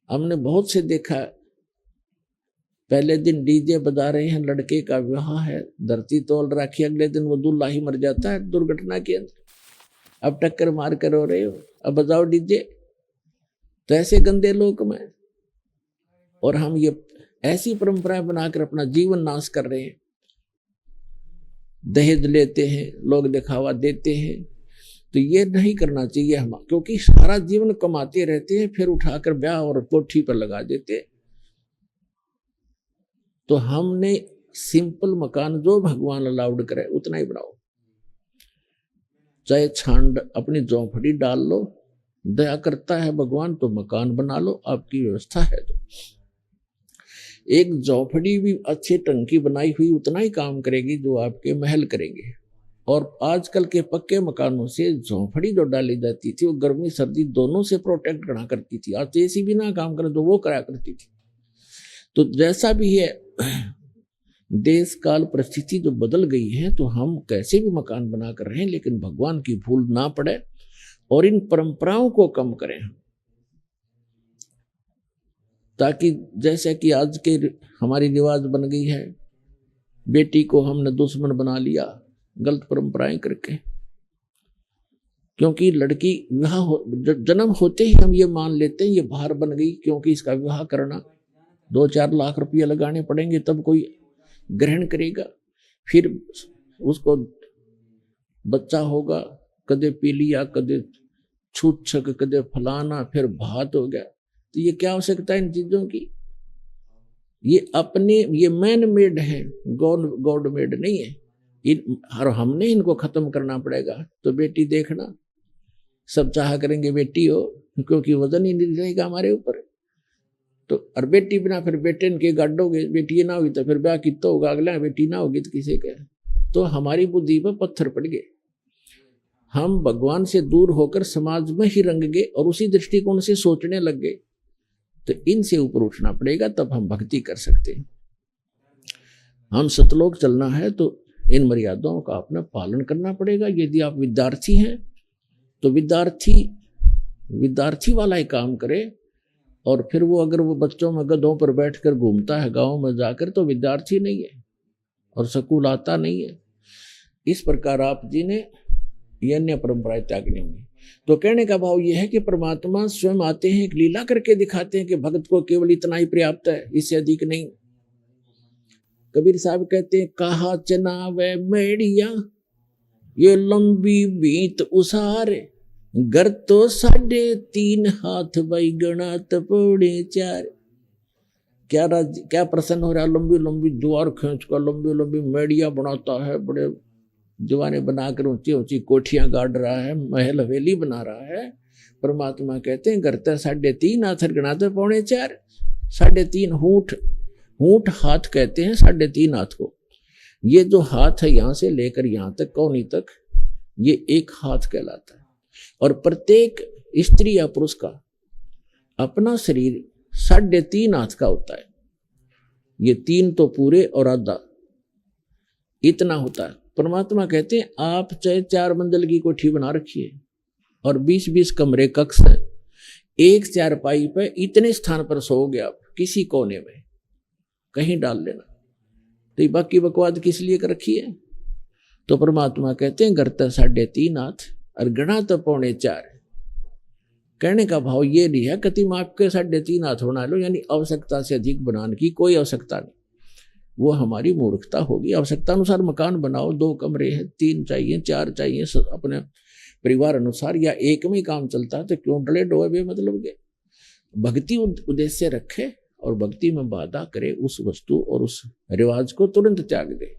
हमने बहुत से देखा, पहले दिन डीजे बजा रहे हैं, लड़के का विवाह है, धरती तोल रखी, अगले दिन वो दूल्हा ही मर जाता है दुर्घटना के अंदर। अब टक्कर मार कर रो रहे हो, अब बजाओ डीजे। तो ऐसे गंदे लोक में, और हम ये ऐसी परंपराएं बनाकर अपना जीवन नाश कर रहे हैं। दहेज लेते हैं, लोग दिखावा देते हैं, तो ये नहीं करना चाहिए हम, क्योंकि सारा जीवन कमाते रहते हैं, फिर उठाकर ब्याह और कोठी पर लगा देते। तो हमने सिंपल मकान जो भगवान अलाउड करे उतना ही बनाओ, चाहे छांड अपनी झोंपड़ी डाल लो, दया करता है भगवान तो मकान बना लो, आपकी व्यवस्था है तो। एक झोंपड़ी भी अच्छे ढंग की बनाई हुई उतना ही काम करेगी जो आपके महल करेंगे। और आजकल के पक्के मकानों से झोंपड़ी जो डाली जाती थी वो गर्मी सर्दी दोनों से प्रोटेक्ट करना करती थी। आज एसी भी ना काम करे तो वो करा करती थी। तो जैसा भी है, देश काल परिस्थिति जो बदल गई है, तो हम कैसे भी मकान बना कर रहे हैं, लेकिन भगवान की भूल ना पड़े और इन परंपराओं को कम करें, ताकि जैसे कि आज के हमारी रिवाज बन गई है, बेटी को हमने दुश्मन बना लिया गलत परंपराएं करके। क्योंकि लड़की विवाह जन्म होते ही हम ये मान लेते हैं ये बाहर बन गई, क्योंकि इसका विवाह करना 2-4 लाख रुपया लगाने पड़ेंगे तब कोई ग्रहण करेगा, फिर उसको बच्चा होगा, कदे पीलिया, कदे छूत-छक, कदे फलाना, फिर भात हो गया। तो ये क्या आवश्यकता है इन चीजों की? ये अपने ये मैन मेड है, गॉड मेड नहीं है। और हमने इनको खत्म करना पड़ेगा। तो बेटी देखना, सब चाह करेंगे बेटी हो, क्योंकि वजन ही नहीं रहेगा हमारे ऊपर। तो और बेटी बिना फिर बेटे के गाडोगे, बेटी ना होगी तो फिर ब्याह कितना होगा, अगला बेटी ना होगी तो किसे क्या। तो हमारी बुद्धि पर पत्थर पड़ गए, हम भगवान से दूर होकर समाज में ही रंग गए और उसी दृष्टिकोण से सोचने लग गए। तो इनसे ऊपर उठना पड़ेगा, तब हम भक्ति कर सकते हैं। हम सतलोक चलना है तो इन मर्यादाओं का अपना पालन करना पड़ेगा। यदि आप विद्यार्थी हैं तो विद्यार्थी वाला ही काम करे, और फिर वो अगर वो बच्चों में गधों पर बैठकर घूमता है गांव में जाकर, तो विद्यार्थी नहीं है और स्कूल आता नहीं है। इस प्रकार आप जी ने ये अन्य परंपराएं त्यागनी होंगी। तो कहने का भाव यह है कि परमात्मा स्वयं आते हैं, एक लीला करके दिखाते हैं कि भक्त को केवल इतना ही पर्याप्त है, इससे अधिक नहीं। कबीर साहब कहते हैं, कहा चनावे मेड़िया ये लंबी बीत उसारे, घर तो 3.5 हाथ भाई गणात पौड़े 4। क्या प्रसन्न हो रहा, लंबी लंबी द्वार खींच कर लंबी लंबी मेड़िया बनाता है, बड़े दीवाने बनाकर ऊंची ऊंची कोठियां गाड़ रहा है, महल हवेली बना रहा है। परमात्मा कहते हैं, घर तो 3.5 हाथ गणाते पौड़े 4। 3.5 ऊंट हाथ कहते हैं 3.5 हाथ को। ये जो हाथ है यहां से लेकर यहां तक कौनी तक, ये एक हाथ कहलाता है। और प्रत्येक स्त्री या पुरुष का अपना शरीर 3.5 हाथ का होता है। ये 3 तो पूरे और आधा इतना होता है। परमात्मा कहते हैं, आप चाहे 4 मंजिल की कोठी बना रखिए और 20-20 कमरे कक्ष हैं, एक चारपाई पे इतने स्थान पर सोओगे आप, किसी कोने में कहीं डाल लेना। तो बाकी बकवाद किस लिए कर रखी है? तो परमात्मा कहते हैं, घर तो 3.5 हाथ और गणा तो पौने 4। कहने का भाव ये नहीं है कति माप के 3.5 हाथ बना लो, यानी आवश्यकता से अधिक बनाने की कोई आवश्यकता नहीं, वो हमारी मूर्खता होगी। आवश्यकता अनुसार मकान बनाओ, 2 कमरे हैं, 3 चाहिए, 4 चाहिए, अपने परिवार अनुसार, या एक में ही काम चलता है तो क्यों डले डोए बेमतलब के। भक्ति उद्देश्य रखे और भक्ति में बाधा करे, उस वस्तु और उस रिवाज को तुरंत त्याग दे।